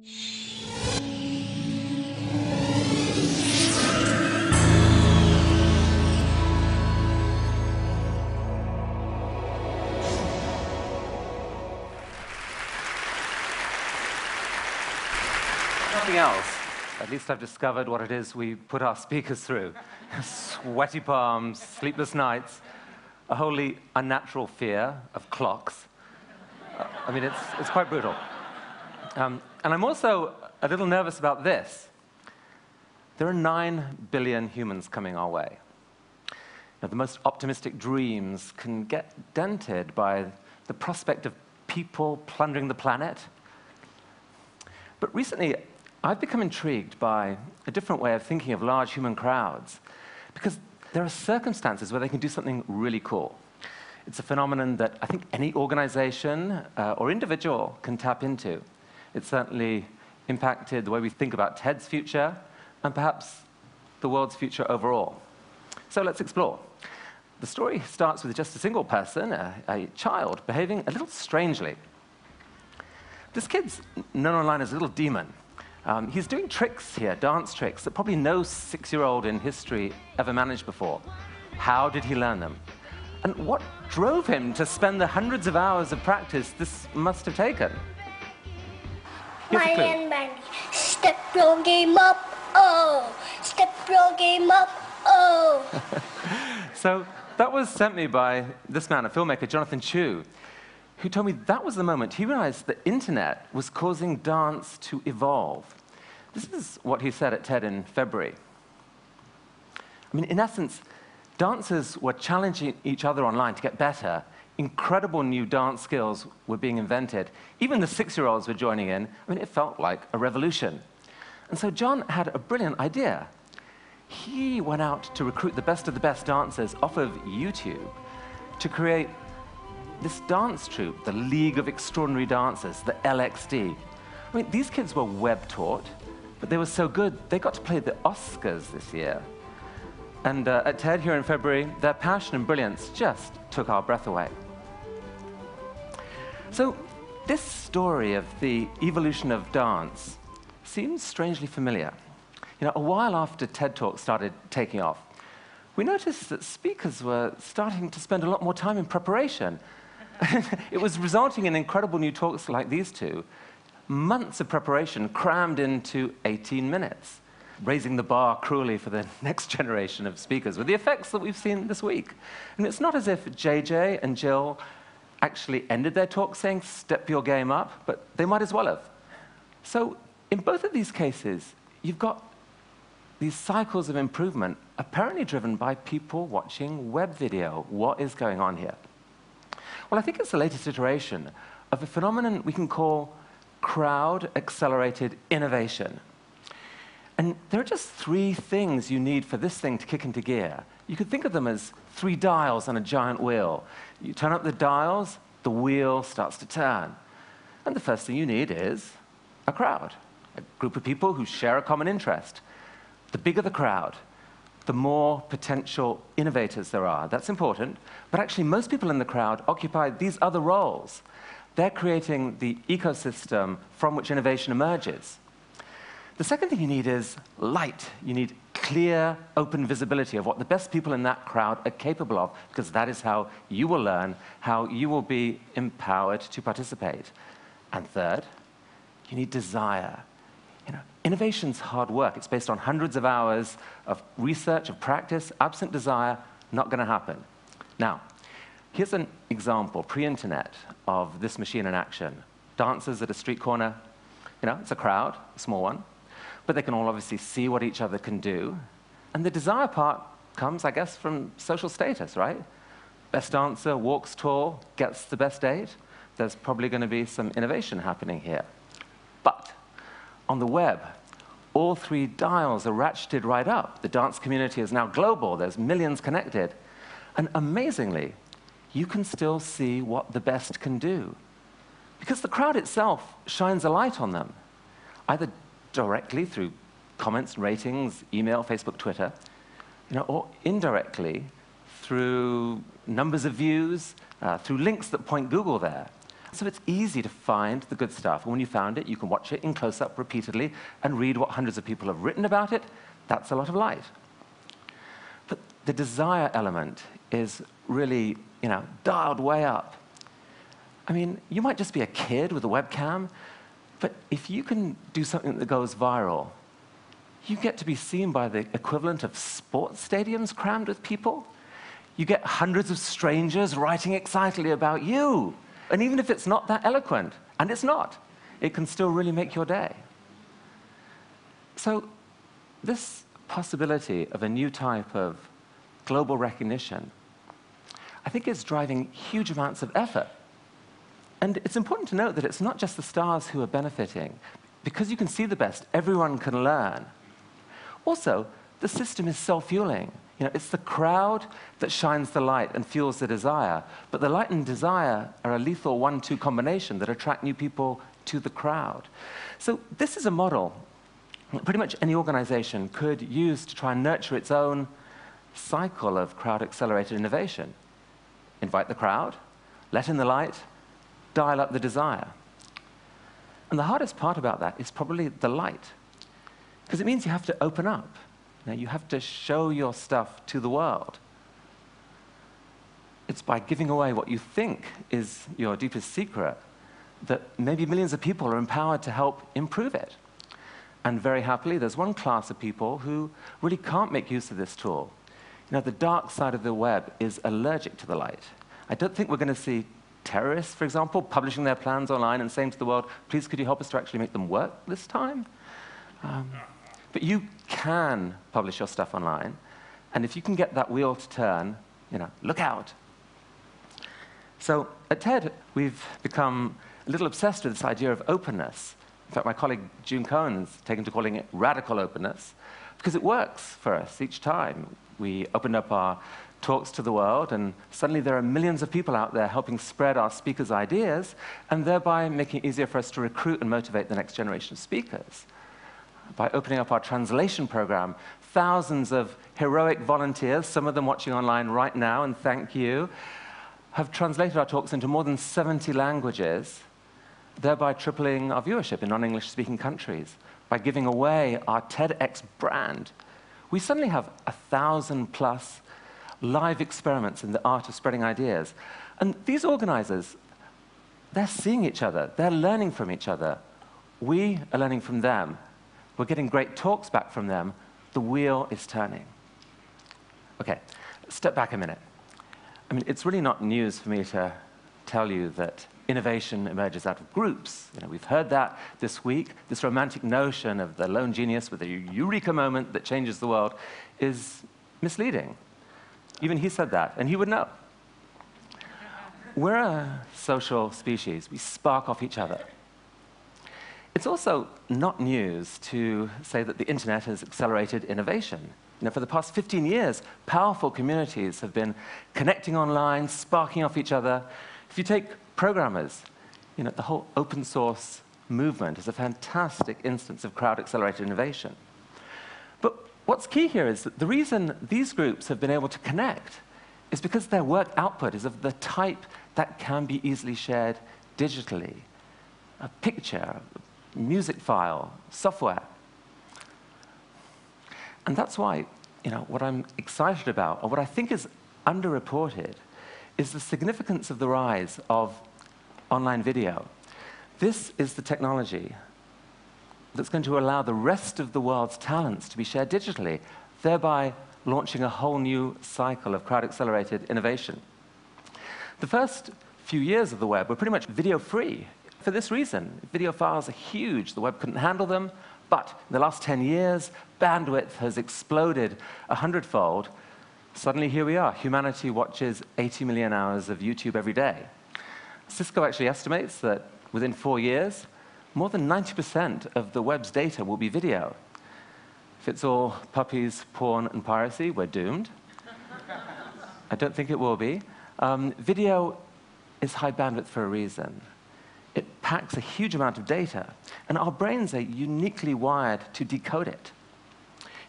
Nothing else. At least I've discovered what it is we put our speakers through. Sweaty palms, sleepless nights, a wholly unnatural fear of clocks. I mean, it's quite brutal. And I'm also a little nervous about this. There are 9 billion humans coming our way. Now, the most optimistic dreams can get dented by the prospect of people plundering the planet. But recently, I've become intrigued by a different way of thinking of large human crowds, because there are circumstances where they can do something really cool. It's a phenomenon that I think any organization or individual can tap into. It's certainly impacted the way we think about TED's future and perhaps the world's future overall. So let's explore. The story starts with just a single person, a child, behaving a little strangely. This kid's known online as a little demon. He's doing tricks here, dance tricks, that probably no 6-year-old in history ever managed before. How did he learn them? And what drove him to spend the hundreds of hours of practice this must have taken? Here's a clue. Ryan Bandy, step your game up, oh! Step your game up, oh! So that was sent me by this man, a filmmaker, Jonathan Chu, who told me that was the moment he realized the internet was causing dance to evolve. This is what he said at TED in February. I mean, in essence, dancers were challenging each other online to get better. Incredible new dance skills were being invented. Even the 6-year-olds were joining in. I mean, it felt like a revolution. And so John had a brilliant idea. He went out to recruit the best of the best dancers off of YouTube to create this dance troupe, the League of Extraordinary Dancers, the LXD. I mean, these kids were web-taught, but they were so good, they got to play the Oscars this year. And at TED here in February, their passion and brilliance just took our breath away. So this story of the evolution of dance seems strangely familiar. You know, a while after TED Talks started taking off, we noticed that speakers were starting to spend a lot more time in preparation. It was resulting in incredible new talks like these two, months of preparation crammed into 18 minutes, raising the bar cruelly for the next generation of speakers with the effects that we've seen this week. And it's not as if JJ and Jill actually ended their talk saying, step your game up, but they might as well have. So in both of these cases, you've got these cycles of improvement apparently driven by people watching web video. What is going on here? Well, I think it's the latest iteration of a phenomenon we can call crowd-accelerated innovation. And there are just 3 things you need for this thing to kick into gear. You could think of them as 3 dials on a giant wheel. You turn up the dials, the wheel starts to turn. And the first thing you need is a crowd, a group of people who share a common interest. The bigger the crowd, the more potential innovators there are. That's important. But actually, most people in the crowd occupy these other roles. They're creating the ecosystem from which innovation emerges. The second thing you need is light. You need clear, open visibility of what the best people in that crowd are capable of, because that is how you will learn, how you will be empowered to participate. And third, you need desire. You know, innovation's hard work. It's based on hundreds of hours of research, of practice. Absent desire, not going to happen. Now, here's an example, pre-internet, of this machine in action. Dancers at a street corner. You know, it's a crowd, a small one. But they can all obviously see what each other can do. And the desire part comes, I guess, from social status, right? Best dancer walks tall, gets the best date. There's probably going to be some innovation happening here. But on the web, all 3 dials are ratcheted right up. The dance community is now global. There's millions connected. And amazingly, you can still see what the best can do. Because the crowd itself shines a light on them, either directly through comments, ratings, email, Facebook, Twitter, you know, or indirectly through numbers of views, through links that point Google there. So it's easy to find the good stuff. And when you found it, you can watch it in close-up repeatedly and read what hundreds of people have written about it. That's a lot of light. But the desire element is really, dialed way up. I mean, you might just be a kid with a webcam, but if you can do something that goes viral, you get to be seen by the equivalent of sports stadiums crammed with people. You get hundreds of strangers writing excitedly about you. And even if it's not that eloquent, and it's not, it can still really make your day. So this possibility of a new type of global recognition, I think is driving huge amounts of effort. And it's important to note that it's not just the stars who are benefiting. Because you can see the best, everyone can learn. Also, the system is self-fueling. It's the crowd that shines the light and fuels the desire. But the light and desire are a lethal 1-2 combination that attract new people to the crowd. So this is a model that pretty much any organization could use to try and nurture its own cycle of crowd-accelerated innovation. Invite the crowd, let in the light, dial up the desire. And the hardest part about that is probably the light, because it means you have to open up. You have to show your stuff to the world. It's by giving away what you think is your deepest secret that maybe millions of people are empowered to help improve it. And very happily, there's one class of people who really can't make use of this tool. The dark side of the web is allergic to the light. I don't think we're going to see terrorists, for example, publishing their plans online and saying to the world, please, could you help us to actually make them work this time? But you can publish your stuff online, and if you can get that wheel to turn, look out. So at TED, we've become a little obsessed with this idea of openness. In fact, my colleague June Cohen's taken to calling it radical openness, because it works for us each time. We opened up our talks to the world, and suddenly there are millions of people out there helping spread our speakers' ideas, and thereby making it easier for us to recruit and motivate the next generation of speakers. By opening up our translation program, thousands of heroic volunteers, some of them watching online right now, and thank you, have translated our talks into more than 70 languages, thereby tripling our viewership in non-English speaking countries. By giving away our TEDx brand, we suddenly have 1,000+ live experiments in the art of spreading ideas. And these organizers, they're seeing each other, they're learning from each other. We are learning from them. We're getting great talks back from them. The wheel is turning. Okay, step back a minute. I mean, it's really not news for me to tell you that innovation emerges out of groups. We've heard that this week. This romantic notion of the lone genius with a eureka moment that changes the world is misleading. Even he said that, and he would know. We're a social species. We spark off each other. It's also not news to say that the internet has accelerated innovation. For the past 15 years, powerful communities have been connecting online, sparking off each other. If you take programmers, the whole open source movement is a fantastic instance of crowd-accelerated innovation. But what's key here is that the reason these groups have been able to connect is because their work output is of the type that can be easily shared digitally. A picture, music file, software. And that's why, what I'm excited about, or what I think is underreported, is the significance of the rise of online video. This is the technology that's going to allow the rest of the world's talents to be shared digitally, thereby launching a whole new cycle of crowd-accelerated innovation. The first few years of the web were pretty much video-free. For this reason, video files are huge. The web couldn't handle them. But in the last 10 years, bandwidth has exploded 100-fold. Suddenly, here we are. Humanity watches 80 million hours of YouTube every day. Cisco actually estimates that within 4 years, more than 90% of the web's data will be video. If it's all puppies, porn, and piracy, we're doomed. I don't think it will be. Video is high bandwidth for a reason. It packs a huge amount of data, and our brains are uniquely wired to decode it.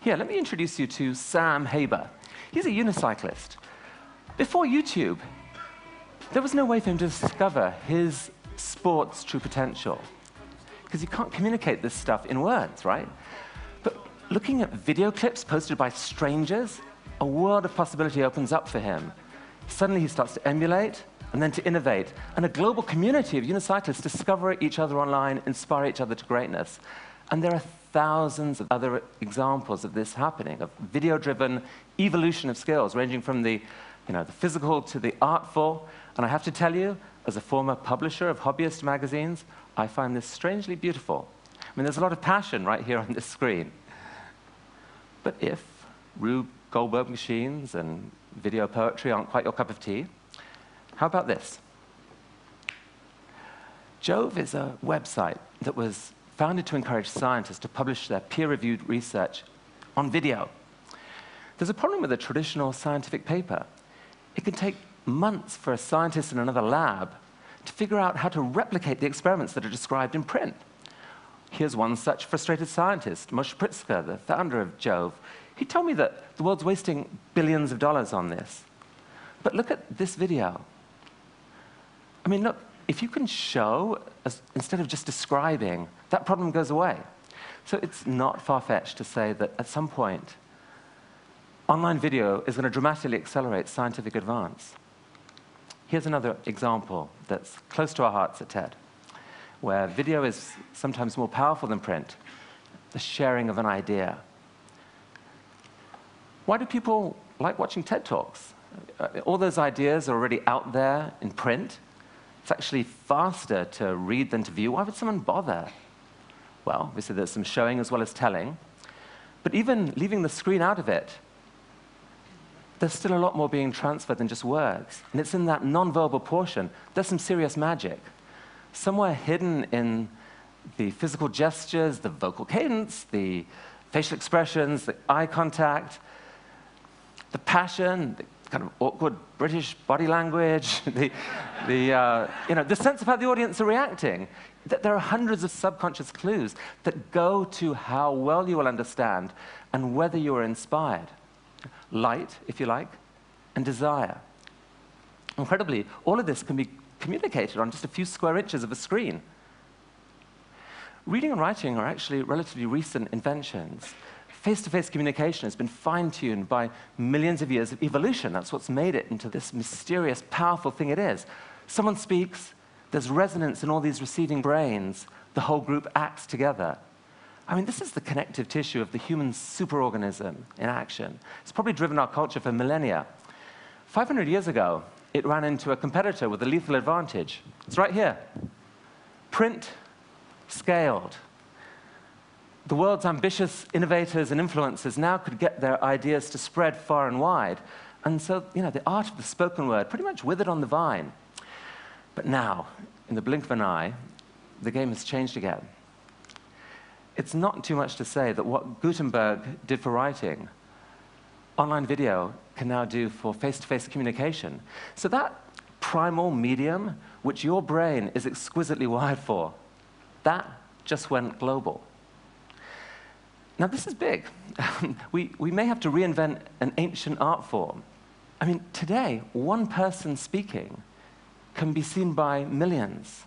Here, let me introduce you to Sam Haber. He's a unicyclist. Before YouTube, there was no way for him to discover his sport's true potential. Because you can't communicate this stuff in words, right? But looking at video clips posted by strangers, a world of possibility opens up for him. Suddenly he starts to emulate and then to innovate, and a global community of unicyclists discover each other online, inspire each other to greatness. And there are thousands of other examples of this happening, of video-driven evolution of skills, ranging from the physical to the artful. And I have to tell you, as a former publisher of hobbyist magazines, I find this strangely beautiful. I mean, there's a lot of passion right here on this screen. But if Rube Goldberg machines and video poetry aren't quite your cup of tea, how about this? Jove is a website that was founded to encourage scientists to publish their peer-reviewed research on video. There's a problem with a traditional scientific paper. It can take months for a scientist in another lab to figure out how to replicate the experiments that are described in print. Here's one such frustrated scientist, Moshe Pritzker, the founder of Jove. He told me that the world's wasting billions of dollars on this. But look at this video. I mean, look, if you can show, instead of just describing, that problem goes away. So it's not far-fetched to say that at some point, online video is going to dramatically accelerate scientific advance. Here's another example that's close to our hearts at TED, where video is sometimes more powerful than print, the sharing of an idea. Why do people like watching TED Talks? All those ideas are already out there in print. It's actually faster to read than to view. Why would someone bother? Well, obviously there's some showing as well as telling. But even leaving the screen out of it, there's still a lot more being transferred than just words. And it's in that nonverbal portion, there's some serious magic. Somewhere hidden in the physical gestures, the vocal cadence, the facial expressions, the eye contact, the passion, the kind of awkward British body language, the sense of how the audience are reacting. There are hundreds of subconscious clues that go to how well you will understand and whether you are inspired. Light, if you like, and desire. Incredibly, all of this can be communicated on just a few square inches of a screen. Reading and writing are actually relatively recent inventions. Face-to-face communication has been fine-tuned by millions of years of evolution. That's what's made it into this mysterious, powerful thing it is. Someone speaks, there's resonance in all these receiving brains, the whole group acts together. I mean, this is the connective tissue of the human superorganism in action. It's probably driven our culture for millennia. 500 years ago, it ran into a competitor with a lethal advantage. It's right here. Print, scaled. The world's ambitious innovators and influencers now could get their ideas to spread far and wide. And so, the art of the spoken word pretty much withered on the vine. But now, in the blink of an eye, the game has changed again. It's not too much to say that what Gutenberg did for writing, online video can now do for face-to-face communication. So that primal medium, which your brain is exquisitely wired for, that just went global. Now, this is big. we may have to reinvent an ancient art form. I mean, today, one person speaking can be seen by millions,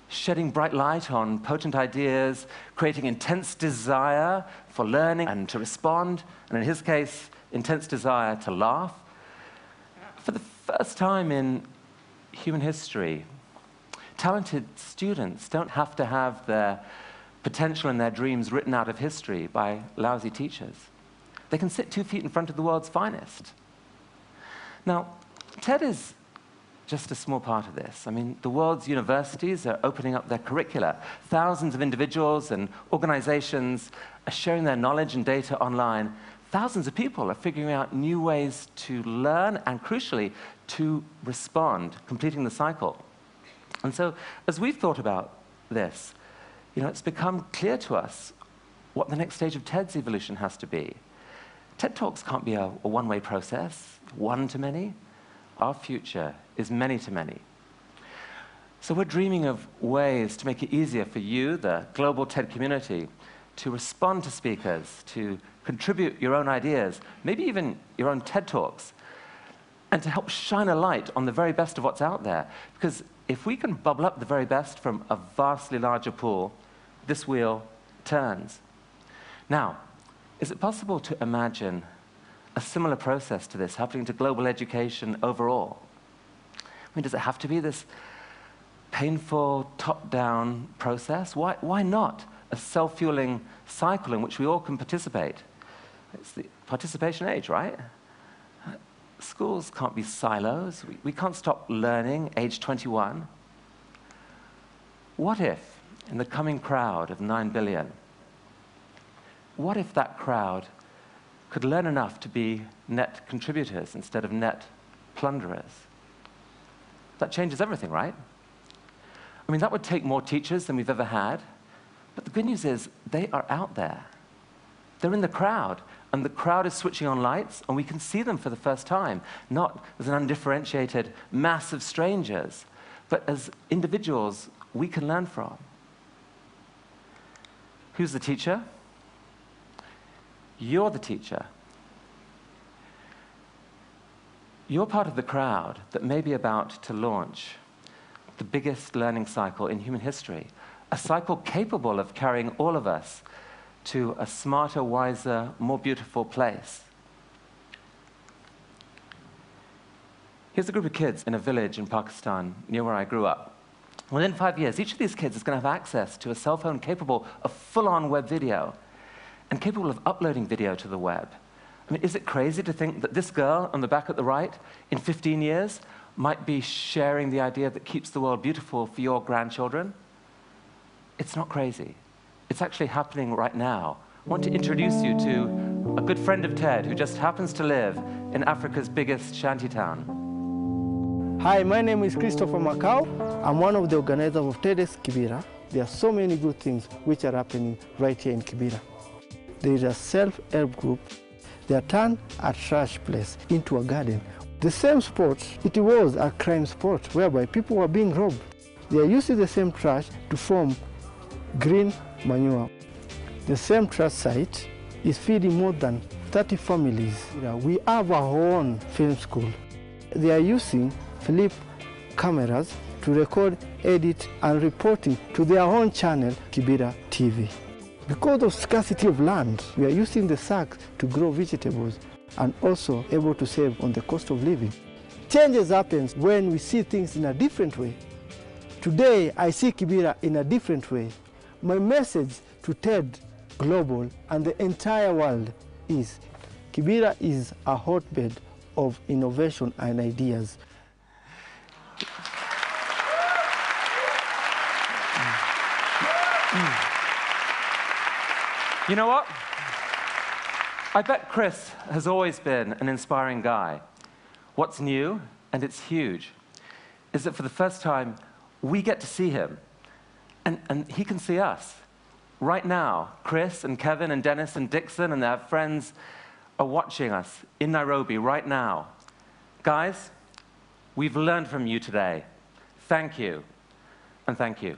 shedding bright light on potent ideas, creating intense desire for learning and to respond, and in his case, intense desire to laugh. For the first time in human history, talented students don't have to have their potential and their dreams written out of history by lousy teachers. They can sit 2 feet in front of the world's finest. Now, TED is just a small part of this. I mean, the world's universities are opening up their curricula. Thousands of individuals and organizations are sharing their knowledge and data online. Thousands of people are figuring out new ways to learn and, crucially, to respond, completing the cycle. And so, as we've thought about this, it's become clear to us what the next stage of TED's evolution has to be. TED Talks can't be a one-way process, one to many. Our future is many to many. So we're dreaming of ways to make it easier for you, the global TED community, to respond to speakers, to contribute your own ideas, maybe even your own TED Talks, and to help shine a light on the very best of what's out there. Because if we can bubble up the very best from a vastly larger pool, this wheel turns. Now, is it possible to imagine a similar process to this happening to global education overall? I mean, does it have to be this painful, top-down process? Why not a self-fueling cycle in which we all can participate? It's the participation age, right? Schools can't be silos. We can't stop learning age 21. What if, in the coming crowd of 9 billion, what if that crowd could learn enough to be net contributors instead of net plunderers? That changes everything, right? I mean, that would take more teachers than we've ever had. But the good news is, they are out there. They're in the crowd, and the crowd is switching on lights, and we can see them for the first time, not as an undifferentiated mass of strangers, but as individuals we can learn from. Who's the teacher? You're the teacher. You're part of the crowd that may be about to launch the biggest learning cycle in human history, a cycle capable of carrying all of us to a smarter, wiser, more beautiful place. Here's a group of kids in a village in Pakistan, near where I grew up. Within 5 years, each of these kids is going to have access to a cell phone capable of full-on web video and capable of uploading video to the web. I mean, is it crazy to think that this girl on the back at the right, in 15 years, might be sharing the idea that keeps the world beautiful for your grandchildren? It's not crazy. It's actually happening right now. I want to introduce you to a good friend of Ted who just happens to live in Africa's biggest shantytown. Hi, my name is Christopher Macau. I'm one of the organizers of TEDx Kibera. There are so many good things which are happening right here in Kibera. There is a self-help group. They have turned a trash place into a garden. The same spot, it was a crime spot whereby people were being robbed. They are using the same trash to form green manure. The same trash site is feeding more than 30 families. We have our own film school. They are using flip cameras to record, edit, and reporting to their own channel, Kibera TV. Because of scarcity of land, we are using the sacks to grow vegetables and also able to save on the cost of living. Changes happens when we see things in a different way. Today, I see Kibera in a different way. My message to TED Global and the entire world is Kibera is a hotbed of innovation and ideas. You know what? I bet Chris has always been an inspiring guy. What's new, and it's huge, is that for the first time, we get to see him, and he can see us. Right now, Chris and Kevin and Dennis and Dixon and their friends are watching us in Nairobi right now. Guys, we've learned from you today. Thank you, and thank you.